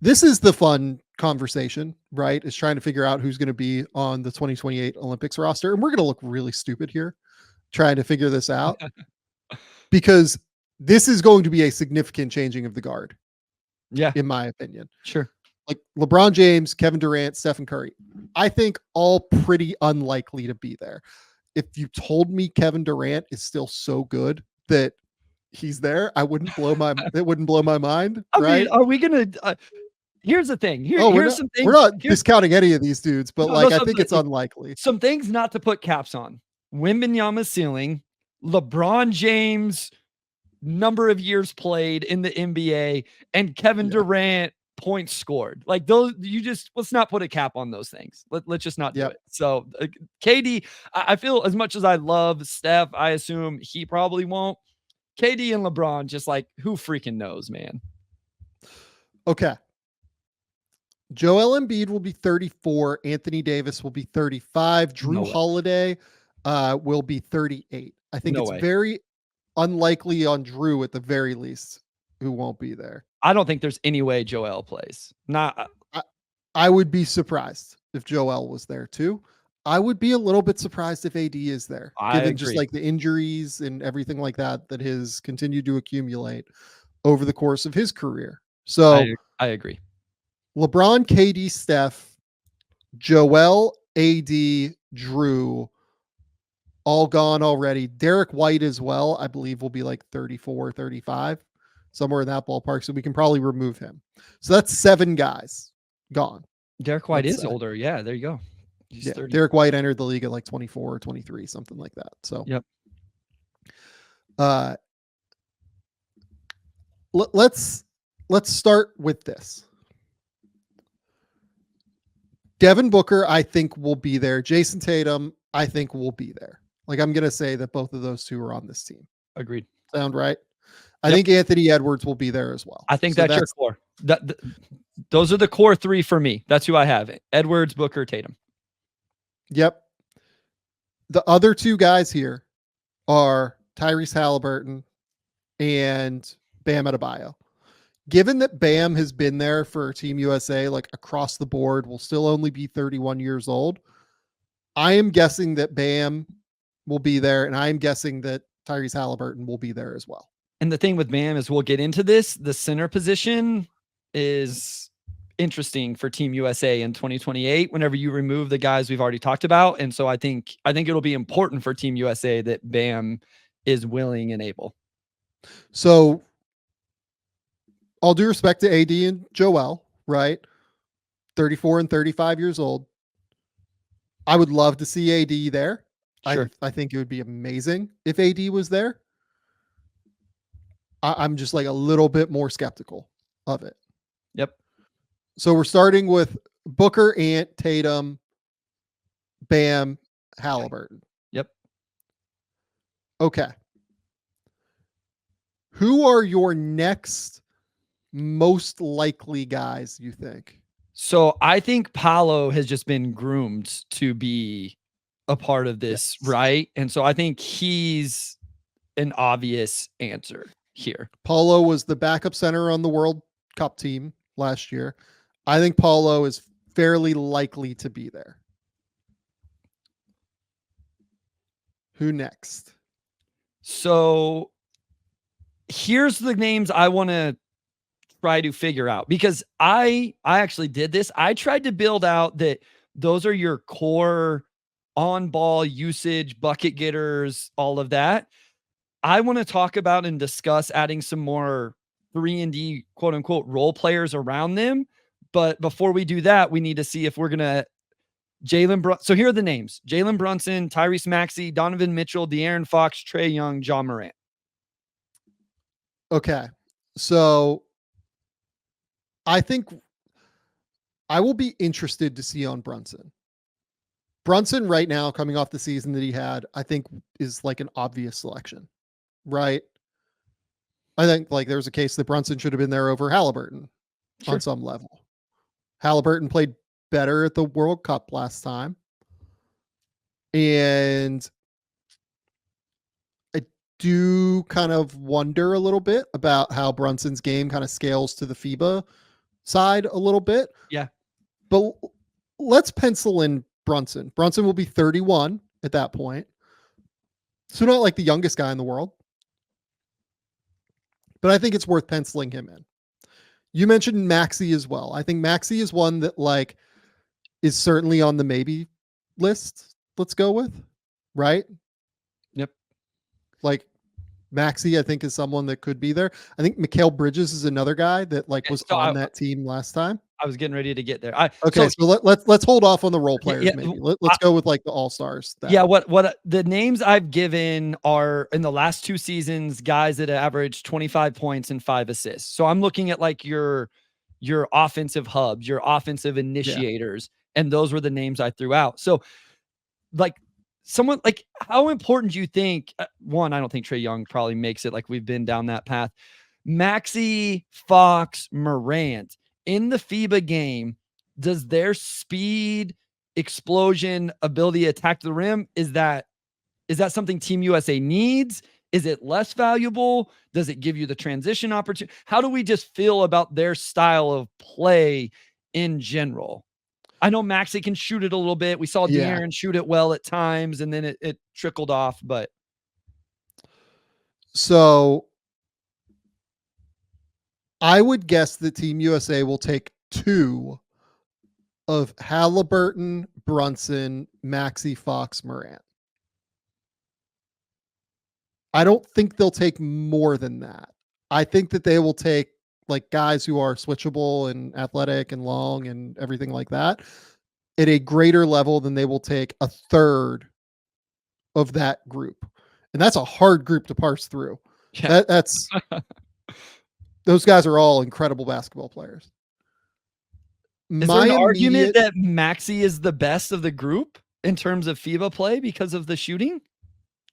This is the fun conversation, right? Is trying to figure out who's going to be on the 2028 Olympics roster. And we're going to look really stupid here trying to figure this out because this is going to be a significant changing of the guard. Yeah. In my opinion. Sure. Like LeBron James, Kevin Durant, Stephen Curry, I think all pretty unlikely to be there. If you told me Kevin Durant is still so good that he's there, it wouldn't blow my mind. I right? mean, are we going to, here's the thing. Here's some things. We're not discounting any of these dudes, but I think it's unlikely. Some things not to put caps on. Wembanyama's ceiling, LeBron James, number of years played in the NBA, and Kevin Durant points scored. Like those, let's not put a cap on those things. Let's just not do it. So KD, I feel as much as I love Steph, I assume he probably won't. KD and LeBron, just like who freaking knows, man. Okay. Joel Embiid will be 34. Anthony Davis will be 35. Drew Holiday will be 38. I think it's very unlikely on Drew at the very least who won't be there. I don't think there's any way Joel plays. I would be surprised if Joel was there too. I would be a little bit surprised if AD is there, given just like the injuries and everything like that has continued to accumulate over the course of his career. So I agree. LeBron, KD, Steph, Joel, AD, Drew, all gone already. Derek White as well, I believe will be like 34, 35, somewhere in that ballpark. So we can probably remove him. So that's 7 guys gone. Derek White is older. Yeah, there you go. He's 30. Derek White entered the league at like 24 or 23, something like that. So let's start with this. Devin Booker, I think, will be there. Jason Tatum, I think, will be there. Like, I'm going to say that both of those two are on this team. Agreed. Sound right? I think Anthony Edwards will be there as well. I think that's your core. Those are the core 3 for me. That's who I have. Edwards, Booker, Tatum. Yep. The other 2 guys here are Tyrese Halliburton and Bam Adebayo. Given that Bam has been there for Team USA, like across the board, will still only be 31 years old, I am guessing that Bam will be there, and I am guessing that Tyrese Halliburton will be there as well. And the thing with Bam is we'll get into this. The center position is interesting for Team USA in 2028 whenever you remove the guys we've already talked about. And so I think it'll be important for Team USA that Bam is willing and able. So all due respect to AD and Joel, right? 34 and 35 years old. I would love to see AD there. Sure. I think it would be amazing if AD was there. I'm just like a little bit more skeptical of it. Yep. So we're starting with Booker, Ant, Tatum, Bam, Halliburton. Yep. Okay. Who are your next most likely guys, you think? So I think Paolo has just been groomed to be a part of this, right? And so I think he's an obvious answer here. Paolo was the backup center on the World Cup team last year. I think Paolo is fairly likely to be there. Who next? So here's the names I want to try to figure out, because I actually did this. I tried to build out that those are your core on ball usage, bucket getters, all of that. I want to talk about and discuss adding some more 3-and-D quote unquote role players around them. But before we do that, we need to see if we're going to So here are the names: Jalen Brunson, Tyrese Maxey, Donovan Mitchell, De'Aaron Fox, Trae Young, John Morant. Okay. So I think I will be interested to see on Brunson. Brunson right now, coming off the season that he had, I think is like an obvious selection, right? I think like there's a case that Brunson should have been there over Halliburton on some level. Halliburton played better at the World Cup last time. And I do kind of wonder a little bit about how Brunson's game kind of scales to the FIBA side a little bit. Yeah. But let's pencil in Brunson. Brunson will be 31 at that point. So not like the youngest guy in the world. But I think it's worth penciling him in. You mentioned Maxey as well. I think Maxey is one that like is certainly on the maybe list. Let's go with, right? Yep. Like Maxey, I think, is someone that could be there. I think Mikal Bridges is another guy that like was So on that team last time. I was getting ready to get there. Okay, so let's hold off on the role players. Yeah, Maybe let's go with like the all stars. Yeah, what the names I've given are in the last 2 seasons, guys that averaged 25 points and 5 assists. So I'm looking at like your offensive hubs, your offensive initiators, and those were the names I threw out. So like someone like how important do you think one, I don't think Trae Young probably makes it, like we've been down that path. Maxey, Fox, Morant in the FIBA game, does their speed, explosion, ability to attack the rim, is that something Team USA needs? Is it less valuable? Does it give you the transition opportunity? How do we just feel about their style of play in general? I know Maxey can shoot it a little bit. We saw De'Aaron shoot it well at times, and then it trickled off. But so I would guess that Team USA will take 2 of Halliburton, Brunson, Maxey, Fox, Morant. I don't think they'll take more than that. I think that they will take like guys who are switchable and athletic and long and everything like that at a greater level than they will take a third of that group. And that's a hard group to parse through. Yeah. That's those guys are all incredible basketball players. Is there an argument that Maxey is the best of the group in terms of FIBA play because of the shooting?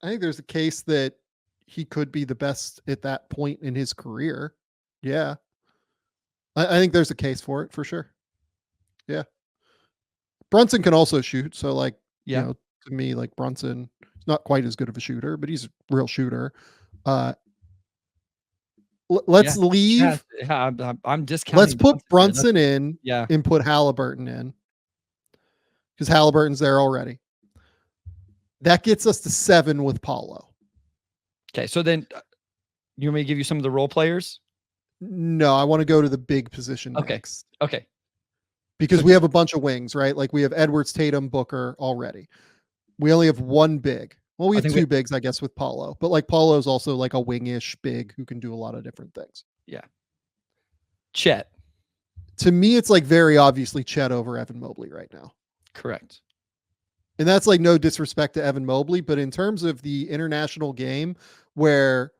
I think there's a case that he could be the best at that point in his career. Yeah. I think there's a case for it for sure. Yeah. Brunson can also shoot. So like, you know, to me, like Brunson is not quite as good of a shooter, but he's a real shooter. Let's leave. Yeah, I'm discounting. Let's put Brunson in and put Halliburton in because Halliburton's there already. That gets us to 7 with Paulo. Okay, so then you want me to give you some of the role players? No, I want to go to the big position next. Okay. Because we have a bunch of wings, right? Like we have Edwards, Tatum, Booker already. We only have one big. Well, we have 2 bigs, I guess, with Paulo. But like Paulo's also like a wingish big who can do a lot of different things. Yeah. Chet. To me, it's like very obviously Chet over Evan Mobley right now. Correct. And that's like no disrespect to Evan Mobley, but in terms of the international game where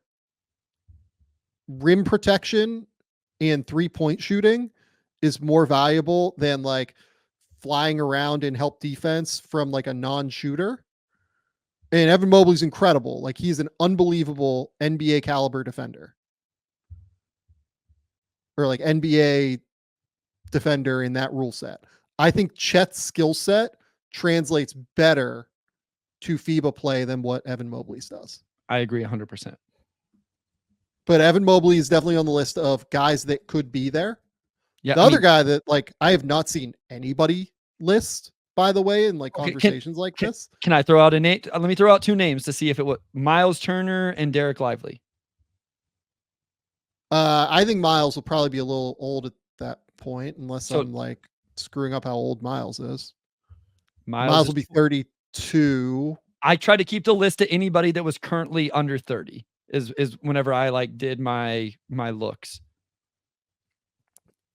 rim protection and 3-point shooting is more valuable than like flying around and help defense from like a non-shooter. And Evan Mobley's incredible. Like he's an unbelievable NBA caliber defender. Or like NBA defender in that rule set. I think Chet's skill set translates better to FIBA play than what Evan Mobley's does. I agree 100%. But Evan Mobley is definitely on the list of guys that could be there. Yeah, the other guy that like I have not seen anybody list, by the way, in like conversations like this. Can I throw out a name? Let me throw out 2 names to see if it would. Miles Turner and Derek Lively. I think Miles will probably be a little old at that point, unless I'm like screwing up how old Miles is. Miles will be 32. I try to keep the list to anybody that was currently under 30 is whenever I like did my looks.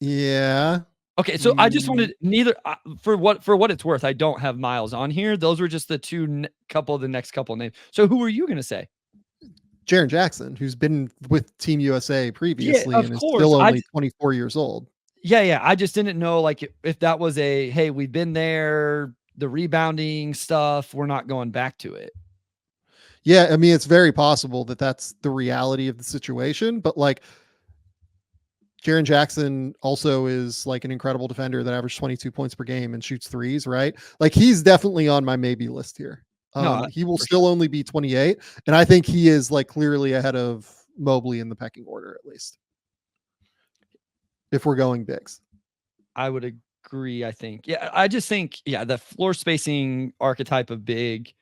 Yeah. Okay, so I just wanted neither for what it's worth. I don't have Miles on here. Those were just the the next couple names. So who were you going to say? Jaren Jackson, who's been with Team USA previously and is course. still only 24 years old. Yeah. I just didn't know like if that was a, hey, we've been there, the rebounding stuff, we're not going back to it. Yeah, I mean, it's very possible that that's the reality of the situation, but like Jaren Jackson also is like an incredible defender that averages 22 points per game and shoots threes, right? Like he's definitely on my maybe list here. He will still only be 28, and I think he is like clearly ahead of Mobley in the pecking order, at least if we're going bigs. I would agree, I think. Yeah, I just think, the floor spacing archetype of big,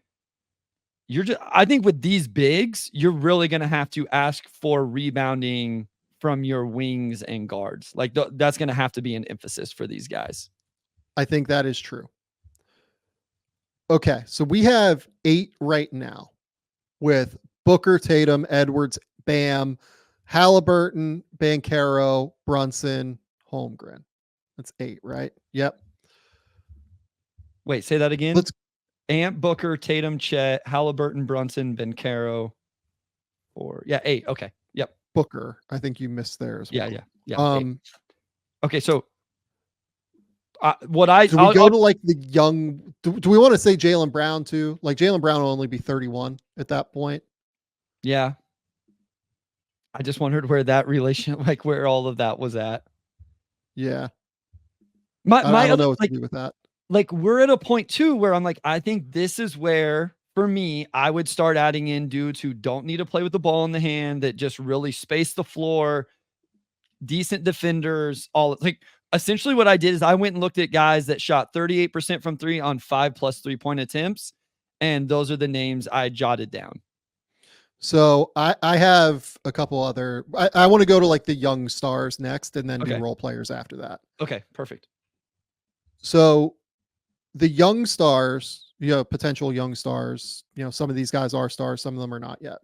I think with these bigs, you're really gonna have to ask for rebounding from your wings and guards. Like, that's gonna have to be an emphasis for these guys. I think that is true. Okay, so we have 8 right now with Booker, Tatum, Edwards, Bam, Halliburton, Banchero, Brunson, Holmgren. That's 8, right? Yep. Wait, say that again? Let's Ant, Booker, Tatum, Chet, Halliburton, Brunson, Banchero, 8, okay, yep. Booker. I think you missed there as well. Yeah, 8. Okay, so, what I do we go to like the young? Do we want to say Jaylen Brown too? Like Jaylen Brown will only be 31 at that point. Yeah. I just wondered where that relation, like where all of that was at. Yeah. My I don't other, know what to do with that. like we're at a point too where I'm like, I think this is where for me, I would start adding in dudes who don't need to play with the ball in the hand, that just really space the floor, decent defenders, all like essentially what I did is I went and looked at guys that shot 38% from 3 on 5+ 3-point attempts, and those are the names I jotted down. So I have a couple other. I want to go to like the young stars next, and then do Okay. role players after that. Okay, perfect. So the young stars, potential young stars, some of these guys are stars, some of them are not yet.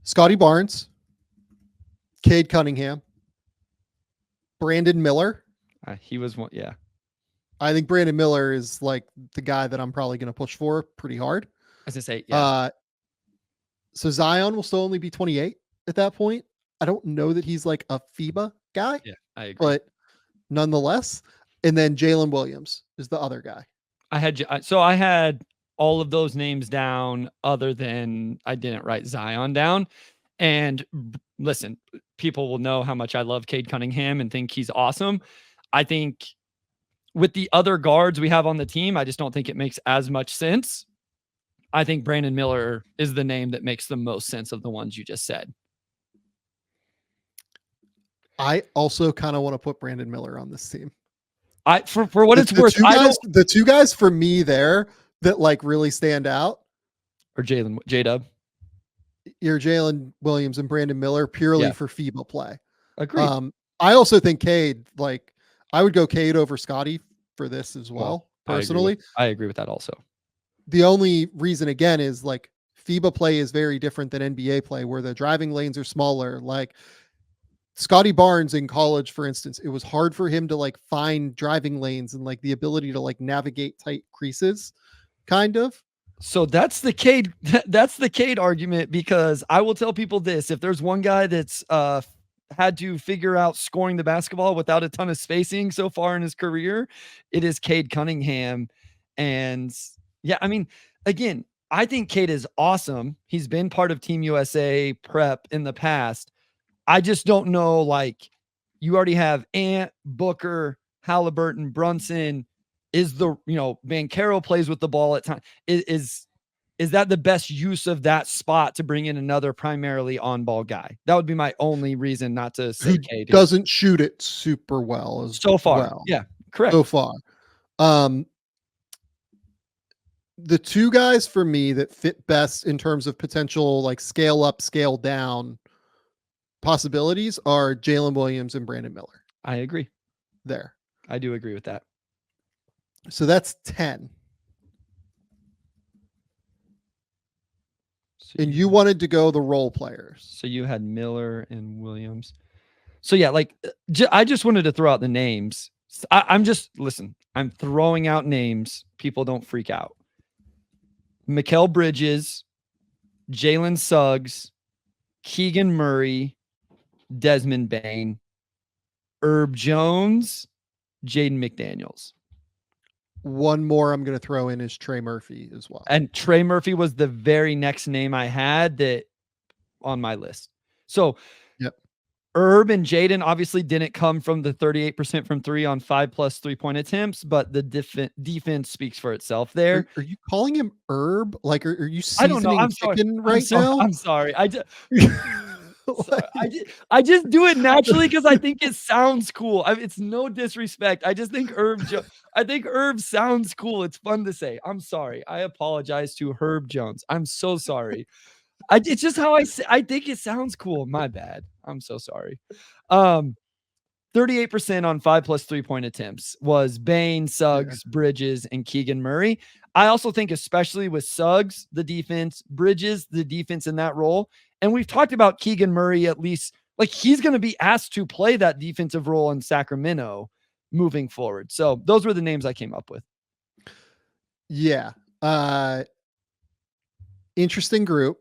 Scotty Barnes, Cade Cunningham, Brandon Miller. He was one, yeah. I think Brandon Miller is like the guy that I'm probably going to push for pretty hard. I was gonna say, yeah. So Zion will still only be 28 at that point. I don't know that he's like a FIBA guy. Yeah, I agree. But nonetheless, and then Jalen Williams is the other guy. I had all of those names down, other than I didn't write Zion down. And listen, people will know how much I love Cade Cunningham and think he's awesome. I think with the other guards we have on the team, I just don't think it makes as much sense. I think Brandon Miller is the name that makes the most sense of the ones you just said. I also kind of want to put Brandon Miller on this team. For what it's worth, the two guys for me there that like really stand out are J-Dub. You're Jalen Williams and Brandon Miller purely for FIBA play. Agreed. I also think Cade, like I would go Cade over Scotty for this as well, personally. I agree with that also. The only reason again is like FIBA play is very different than NBA play, where the driving lanes are smaller. Like Scotty Barnes in college, for instance, it was hard for him to like find driving lanes and like the ability to like navigate tight creases, kind of. So that's the Cade argument, because I will tell people this: if there's one guy that's had to figure out scoring the basketball without a ton of spacing so far in his career, it is Cade Cunningham. And yeah, I mean, again, I think Cade is awesome. He's been part of Team USA prep in the past. I just don't know, like, you already have Ant, Booker, Halliburton, Brunson. Is the, Banchero plays with the ball at times. Is that the best use of that spot to bring in another primarily on-ball guy? That would be my only reason not to say Cade. Doesn't shoot it super well so far. Well. Yeah, correct. So far. The two guys for me that fit best in terms of potential like scale up, scale down possibilities are Jalen Williams and Brandon Miller. I agree. There. I do agree with that. So that's 10. And you wanted to go the role players. So you had Miller and Williams. So yeah, like I just wanted to throw out the names. I'm throwing out names. People don't freak out. Mikal Bridges, Jalen Suggs, Keegan Murray, Desmond Bane, Herb Jones, Jaden McDaniels. One more I'm going to throw in is Trey Murphy as well. And Trey Murphy was the very next name I had that on my list. So yep. Herb and Jaden obviously didn't come from the 38% from 3 on 5+ 3-point attempts, but the defense speaks for itself there. Are you calling him Herb? Like, are you seasoning chicken right now? I'm sorry. Sorry, I just do it naturally because I think it sounds cool. It's no disrespect. I just think I think Herb sounds cool. It's fun to say. I'm sorry. I apologize to Herb Jones. I'm so sorry. It's just how I think it sounds cool. My bad. I'm so sorry. 38% on 5+ 3-point attempts was Bane, Suggs, Bridges, and Keegan Murray. I also think, especially with Suggs, the defense, Bridges, the defense in that role. And we've talked about Keegan Murray, at least, like, he's going to be asked to play that defensive role in Sacramento moving forward. So those were the names I came up with. Yeah. Interesting group.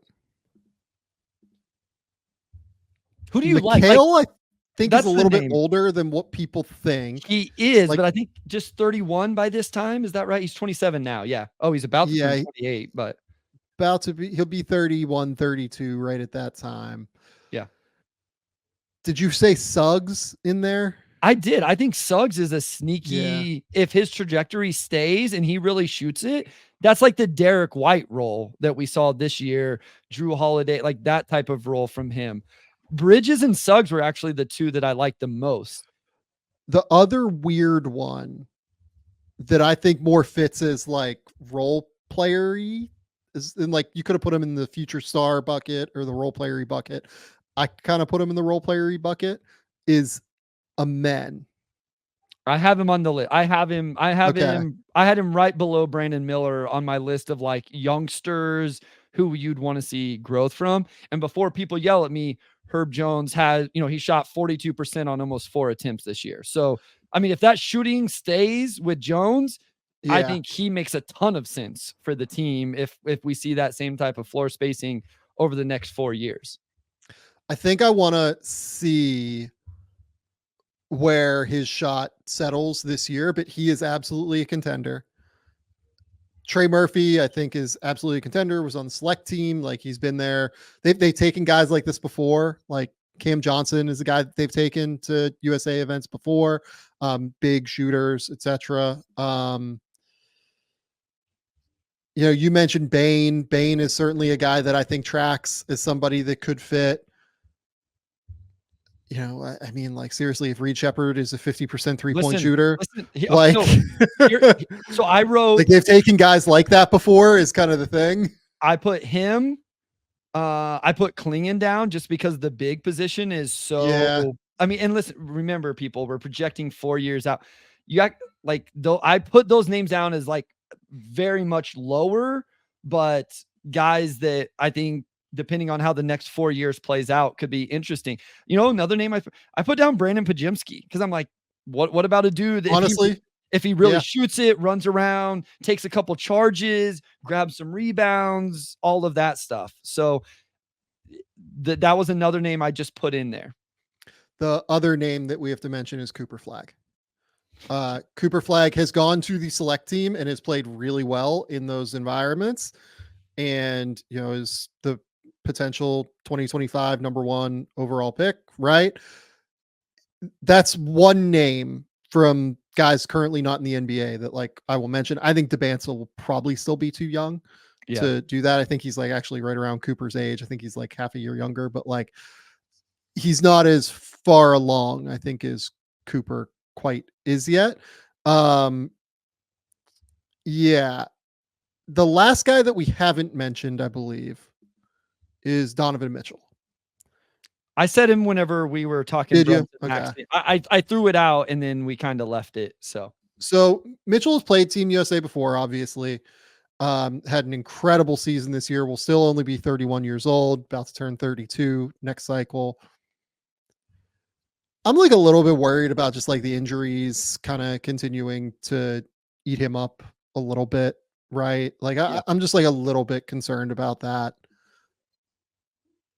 Who do you Mikhail, like? I think is a little bit older than what people think. He is, but I think just 31 by this time. Is that right? He's 27 now. Yeah. Oh, he's about to turn 28, but he'll be 31, 32 right at that time. Yeah. Did you say Suggs in there? I did. I think Suggs is a sneaky, if his trajectory stays and he really shoots it, that's like the Derek White role that we saw this year, Drew Holiday, like that type of role from him. Bridges and Suggs were actually the two that I liked the most. The other weird one that I think more fits as like role player-y is, and like you could have put him in the future star bucket or the role player-y bucket. I kind of put him in the role player-y bucket, is Amen. I have him on the list. I had him right below Brandon Miller on my list of like youngsters who you'd want to see growth from. And before people yell at me, Herb Jones had, he shot 42% on almost 4 attempts this year. So, I mean, if that shooting stays with Jones, I think he makes a ton of sense for the team if we see that same type of floor spacing over the next 4 years. I think I want to see where his shot settles this year, but he is absolutely a contender. Trey Murphy, I think, is absolutely a contender, was on the select team. Like, he's been there. They've taken guys like this before. Like Cam Johnson is a guy that they've taken to USA events before. Big shooters, etc. You mentioned Bane. Bane is certainly a guy that I think tracks as somebody that could fit. I mean, like, seriously, if Reed Shepherd is a 50% 3-point shooter, like, so I wrote, like, they've taken guys like that before is kind of the thing. I put him, I put Klingon down just because the big position is so, I mean, and listen, remember people, we're projecting 4 years out. You got like, though, I put those names down as like very much lower, but guys that I think, depending on how the next 4 years plays out, could be interesting. Another name I put down Brandon Pajemski, because I'm like, what about a dude that honestly, if he really shoots it, runs around, takes a couple charges, grabs some rebounds, all of that stuff. So that was another name I just put in there. The other name that we have to mention is Cooper Flagg. Cooper Flagg has gone to the select team and has played really well in those environments, and is the potential 2025 number 1 overall pick, right? That's one name from guys currently not in the NBA that, like, I will mention. I think DeBanza will probably still be too young to do that. I think he's like actually right around Cooper's age. I think he's like half a year younger, but like, he's not as far along, I think, as Cooper quite is yet. Yeah. The last guy that we haven't mentioned, I believe, is Donovan Mitchell. I said him whenever we were talking. Did you? Okay. I threw it out and then we kind of left it. So Mitchell has played Team USA before, obviously. Had an incredible season this year. Will still only be 31 years old, about to turn 32 next cycle. I'm like a little bit worried about just like the injuries kind of continuing to eat him up a little bit, right? Like, I'm just like a little bit concerned about that.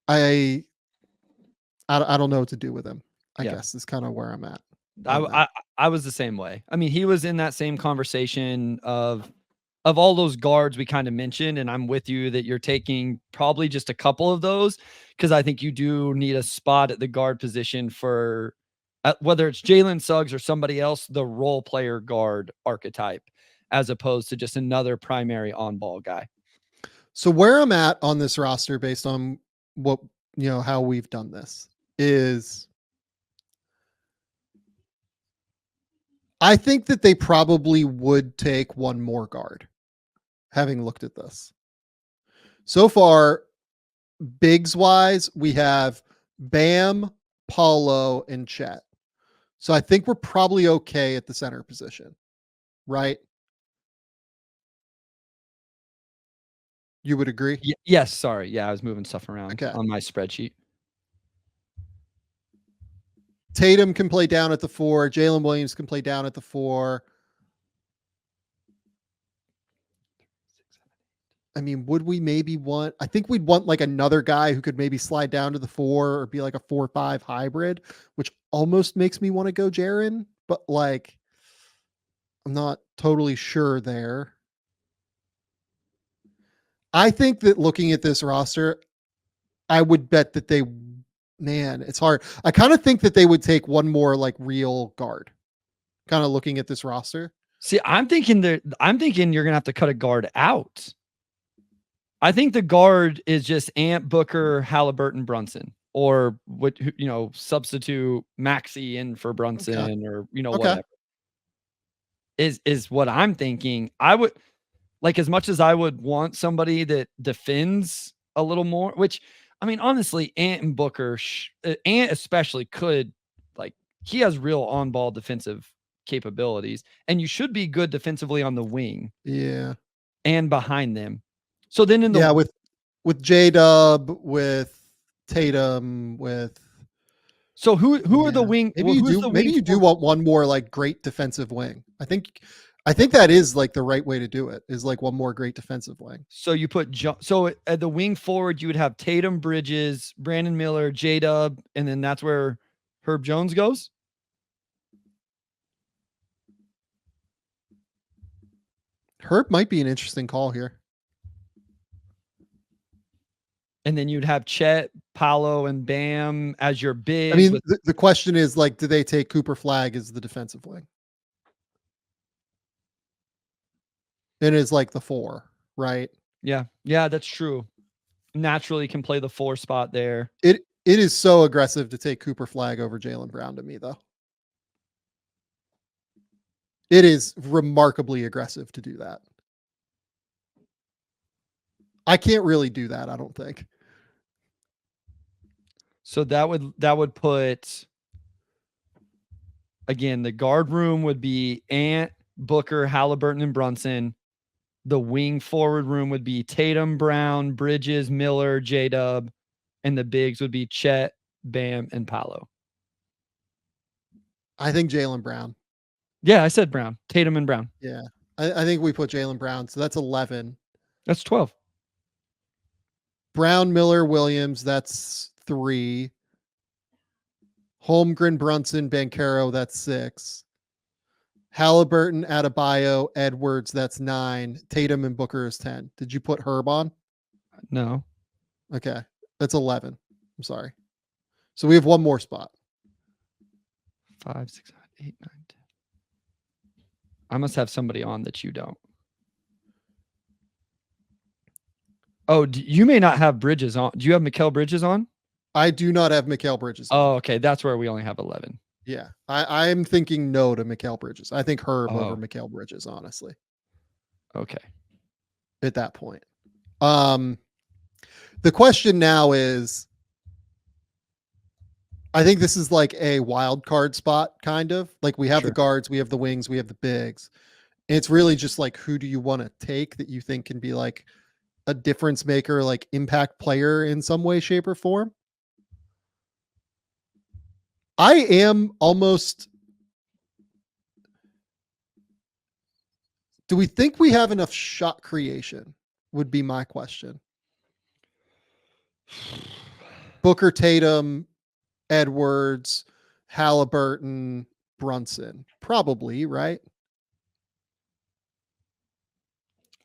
I don't know what to do with him, I guess is kind of where I'm at. I was the same way. I mean, he was in that same conversation of all those guards we kind of mentioned, and I'm with you that you're taking probably just a couple of those, because I think you do need a spot at the guard position for whether it's Jalen Suggs or somebody else, the role player guard archetype, as opposed to just another primary on-ball guy. So where I'm at on this roster, based on what how we've done this is I think that they probably would take one more guard, having looked at this. So far, bigs wise, we have Bam, Paulo, and Chet. So I think we're probably okay at the center position, right? You would agree? Yes, sorry. Yeah, I was moving stuff around Okay. on my spreadsheet. Tatum can play down at the 4. Jalen Williams can play down at the 4. I mean, would we maybe want I think we'd want like another guy who could maybe slide down to the 4 or be like a 4-5 hybrid, which almost makes me want to go Jaren, but like I'm not totally sure there. I think that looking at this roster, I would bet that man, it's hard. I kind of think that they would take one more like real guard. Kind of looking at this roster. See, I'm thinking you're gonna have to cut a guard out. I think the guard is just Ant, Booker, Halliburton, Brunson, or what substitute Maxey in for Brunson, Okay. or Okay. whatever. Is what I'm thinking. I would like, as much as I would want somebody that defends a little more, which I mean, honestly, Ant and Booker, Ant especially could, like, he has real on ball defensive capabilities, and you should be good defensively on the wing Yeah. and behind them. So then in the Yeah, with J-Dub, with Tatum, with so who are the wing? maybe Well, you who's do the maybe wing you do for? want one more like great defensive wing. I think that is like the right way to do it. Is like one more great defensive wing. So you put so at the wing forward, you would have Tatum, Bridges, Brandon Miller, J Dub, and then that's where Herb Jones goes. Herb might be an interesting call here. And then you'd have Chet, Paolo, and Bam as your bigs. I mean, the question is like, do they take Cooper Flag as the defensive wing? It is like the 4, right? Yeah, that's true. Naturally can play the 4 spot there. It is so aggressive to take Cooper Flag over Jaylen Brown to me, though. It is remarkably aggressive to do that. I can't really do that, I don't think. So that would put, again, the guard room would be Ant, Booker, Halliburton, and Brunson. The wing forward room would be Tatum, Brown, Bridges, Miller, J-Dub, and the bigs would be Chet, Bam, and Paolo. I think Jaylen Brown. Yeah, I said Brown. Tatum and Brown. Yeah. I think we put Jaylen Brown, so that's 11. That's 12. Brown, Miller, Williams, that's 3. Holmgren, Brunson, Banchero, that's 6. Halliburton, Adebayo, Edwards, that's 9. Tatum and Booker is 10. Did you put Herb on? No. Okay. That's 11. I'm sorry. So we have one more spot. 5, 6, 7, 8, 9, 10. I must have somebody on that you don't. Oh, you may not have Bridges on. Do you have Mikal Bridges on? I do not have Mikal Bridges on. Oh, okay. That's where we only have 11. Yeah. I'm thinking no to Mikal Bridges. I think Herb over Oh. Mikal Bridges, honestly, Okay. at that point. The question now is, I think this is like a wild card spot, kind of. Like we have the guards, we have the wings, we have the bigs. And it's really just like, who do you want to take that you think can be like a difference maker, like impact player in some way, shape, or form? I am almost. Do we think we have enough shot creation? Would be my question. Booker, Tatum, Edwards, Halliburton, Brunson. Probably, right?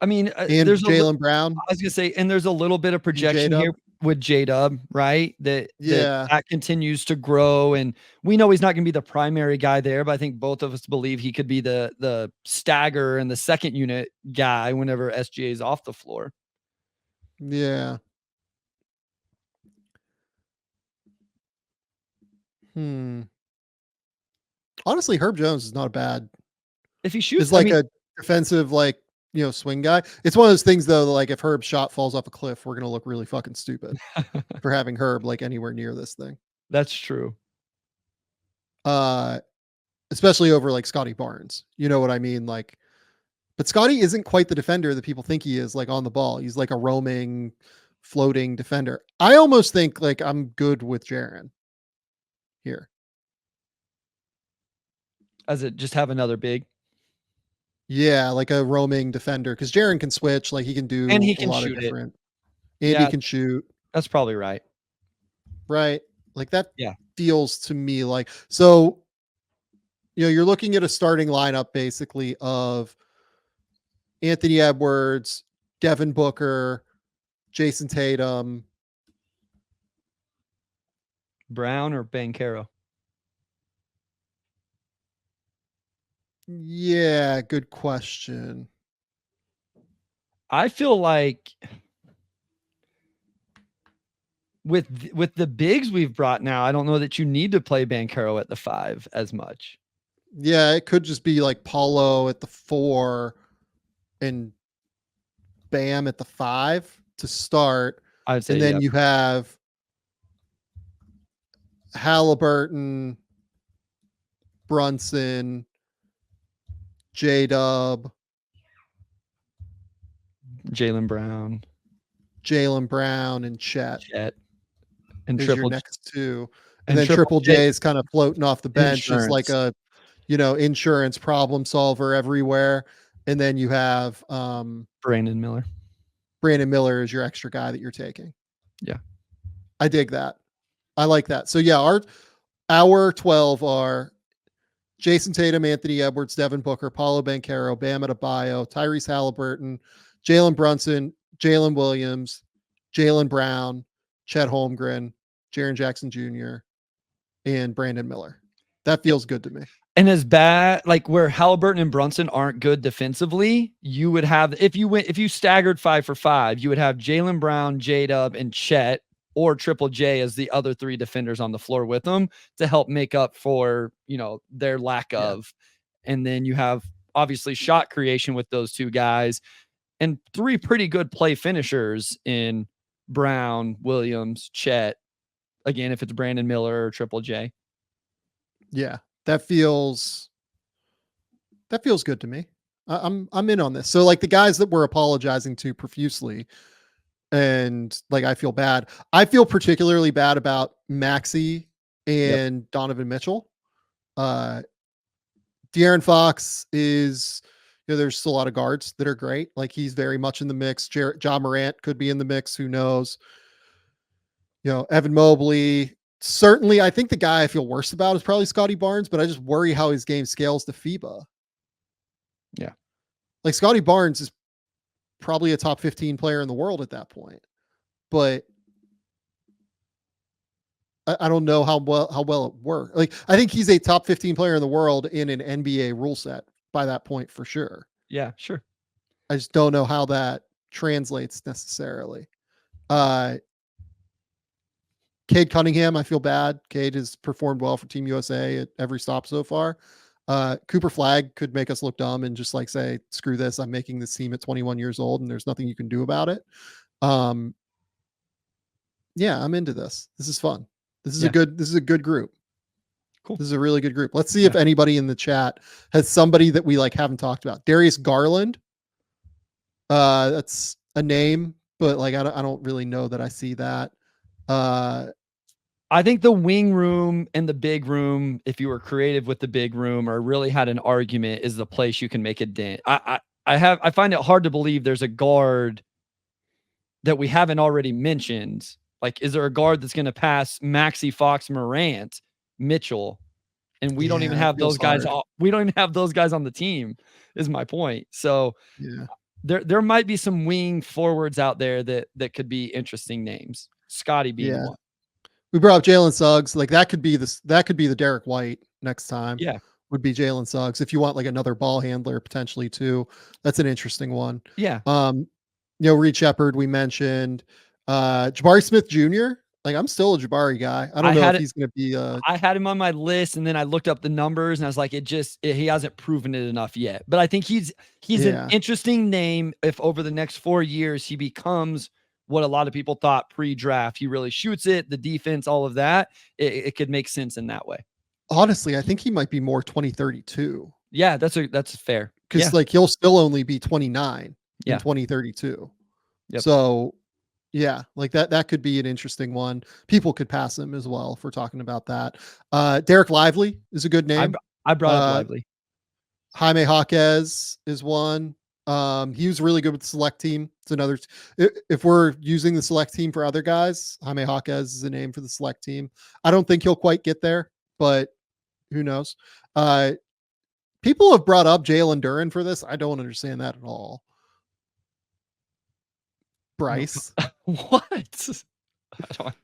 I mean, And there's Jaylen Brown. I was gonna say, and there's a little bit of projection here with J-Dub, right? That continues to grow, and we know he's not gonna be the primary guy there, but I think both of us believe he could be the stagger and the second unit guy whenever SGA is off the floor. Yeah. Honestly, Herb Jones is not a bad. If he Is shoots, I like mean, a defensive, like, swing guy. It's one of those things though, like if Herb's shot falls off a cliff, we're gonna look really fucking stupid for having Herb like anywhere near this thing. that's true. Uh, especially over like Scotty Barnes. You know what I mean? Like, but Scotty isn't quite the defender that people think he is, like on the ball. He's like a roaming, floating defender. I almost think like I'm good with Jaren here. As it just have another big, Yeah, like a roaming defender because Jaren can switch. Like he can and do he a can lot of shoot it. different. And he Yeah, can shoot. that's probably right. Right. Like that Yeah. feels to me like so. You're looking at a starting lineup basically of Anthony Edwards, Devin Booker, Jason Tatum. Brown or Banchero? Yeah, good question. I feel like with the bigs we've brought now, I don't know that you need to play Banchero at the 5 as much. Yeah, it could just be like Paulo at the 4 and Bam at the 5 to start. I would say, And then yeah. you have Halliburton, Brunson, J-Dub, Jaylen Brown, Jaylen Brown, and Chet Chet, and is your Triple next two. And then Triple Triple J is kind of floating off the bench as like insurance. a insurance problem solver everywhere. And then you have Brandon Miller. Brandon Miller is your extra guy that you're taking. Yeah. I dig that. I like that. So yeah, our 12 are Jason Tatum, Anthony Edwards, Devin Booker, Paulo Banchero, Bam Adebayo, Tyrese Halliburton, Jalen Brunson, Jalen Williams, Jaylen Brown, Chet Holmgren, Jaren Jackson Jr., and Brandon Miller. That feels good to me. And as bad, like where Halliburton and Brunson aren't good defensively, you would have, if you staggered 5 for 5, you would have Jaylen Brown, J-Dub, and Chet or Triple J as the other 3 defenders on the floor with them to help make up for, their lack of. And then you have obviously shot creation with those 2 guys and 3 pretty good play finishers in Brown, Williams, Chet. Again, if it's Brandon Miller or Triple J. Yeah, that feels good to me. I'm in on this. So like the guys that we're apologizing to profusely, and like I feel bad. I feel particularly bad about Maxey and Donovan Mitchell. De'Aaron Fox is, there's still a lot of guards that are great. Like he's very much in the mix. Ja Morant could be in the mix. Who knows? Evan Mobley. Certainly, I think the guy I feel worse about is probably Scotty Barnes, but I just worry how his game scales to FIBA. Yeah. Like Scotty Barnes is probably a top 15 player in the world at that point. But I don't know how well it works. Like I think he's a top 15 player in the world in an NBA rule set by that point for sure. Yeah, sure. I just don't know how that translates necessarily. Cade Cunningham, I feel bad. Cade has performed well for Team USA at every stop so far. Cooper Flagg could make us look dumb and just like say, screw this, I'm making this team at 21 years old and there's nothing you can do about it. Yeah, I'm into this. This is fun. This is a good group. Cool. This is a really good group. Let's see if anybody in the chat has somebody that we like haven't talked about. Darius Garland. That's a name, but like I don't really know that I see that. I think the wing room and the big room, if you were creative with the big room or really had an argument, is the place you can make a dent. I find it hard to believe there's a guard that we haven't already mentioned. Like, is there a guard that's going to pass Maxey, Fox, Morant, Mitchell? And we don't even have those guys. We don't even have those guys on the team, is my point. So there might be some wing forwards out there that could be interesting names. Scotty being one. We brought up Jalen Suggs. Like that could be the Derek White next time. Yeah. Would be Jalen Suggs. If you want like another ball handler potentially too. That's an interesting one. Yeah. Reed Shepard, we mentioned. Jabari Smith Jr. Like, I'm still a Jabari guy. I don't I know had if it he's gonna be, I had him on my list, and then I looked up the numbers, and I was like, he hasn't proven it enough yet. But I think he's an yeah. interesting name if over the next 4 years he becomes what a lot of people thought pre-draft. He really shoots it, the defense, all of that. It could make sense in that way. Honestly, I think he might be more 2032 Yeah, that's fair. because Yeah, like he'll still only be 29 in yeah, 2032. yep. So yeah, like that could be an interesting one. People could pass him as well if we're talking about that. Derek Lively is a good I name. b I brought up Uh, Lively. Jaime Jaquez is one. He was really good with the select team. It's another. If we're using the select team for other guys, Jaime Jaquez is a name for the select team. I don't think he'll quite get there, but who knows? Uh, People have brought up Jalen Duren for this. I don't understand that at all. No Bryce. what? I don't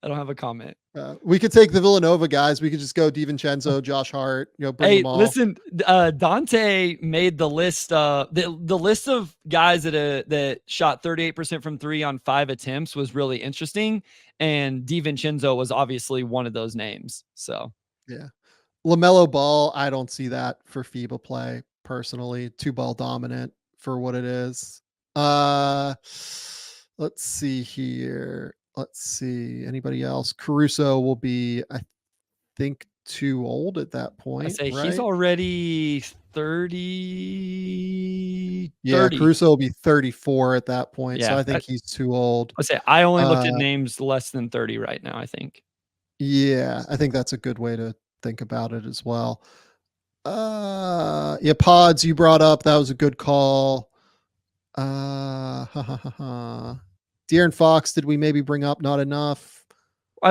I don't have a comment. We could take the Villanova guys. We could just go DiVincenzo, Josh Hart, bring Hey, them all. listen, Dante made the list, the list of guys that shot 38% from 3 on 5 attempts was really interesting, and DiVincenzo was obviously one of those names, so Yeah. LaMelo Ball, I don't see that for FIBA play personally. Two ball dominant for what it is. Uh let's see here. Let's see. Anybody else? Caruso will be, I think, too old at that I point, say he's right? already 30, Yeah, 30. Caruso will be 34 at that point. So Yeah, I think he's too old. I say I only looked at Uh names less than 30 right now, I think. yeah, I think that's a good way to think about it as well. Yeah, pods you brought up, that was a good call. Ha, ha, ha, ha. De'Aaron Fox, did we maybe bring up not enough?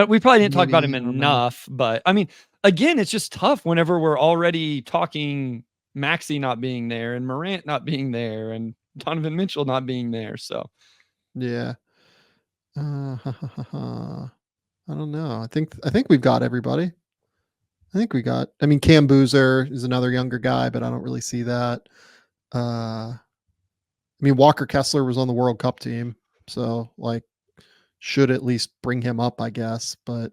We probably didn't talk about him Maybe, I don't know. enough, but I mean, again, it's just tough whenever we're already talking Maxey not being there and Morant not being there and Donovan Mitchell not being there. So Yeah. Ha, ha, ha, ha. I don't know. I think we've got everybody. I mean, Cam Boozer is another younger guy, but I don't really see that. I mean, Walker Kessler was on the World Cup team, so like should at least bring him up, I guess. But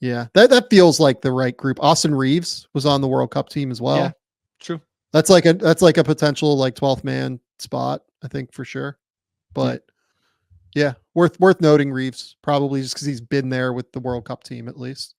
yeah, that feels like the right group. Austin Reeves was on the World Cup team as yeah, well. true. That's like a potential like 12th man spot, I think for sure. Yeah. But yeah, worth noting Reeves probably just because he's been there with the World Cup team at least.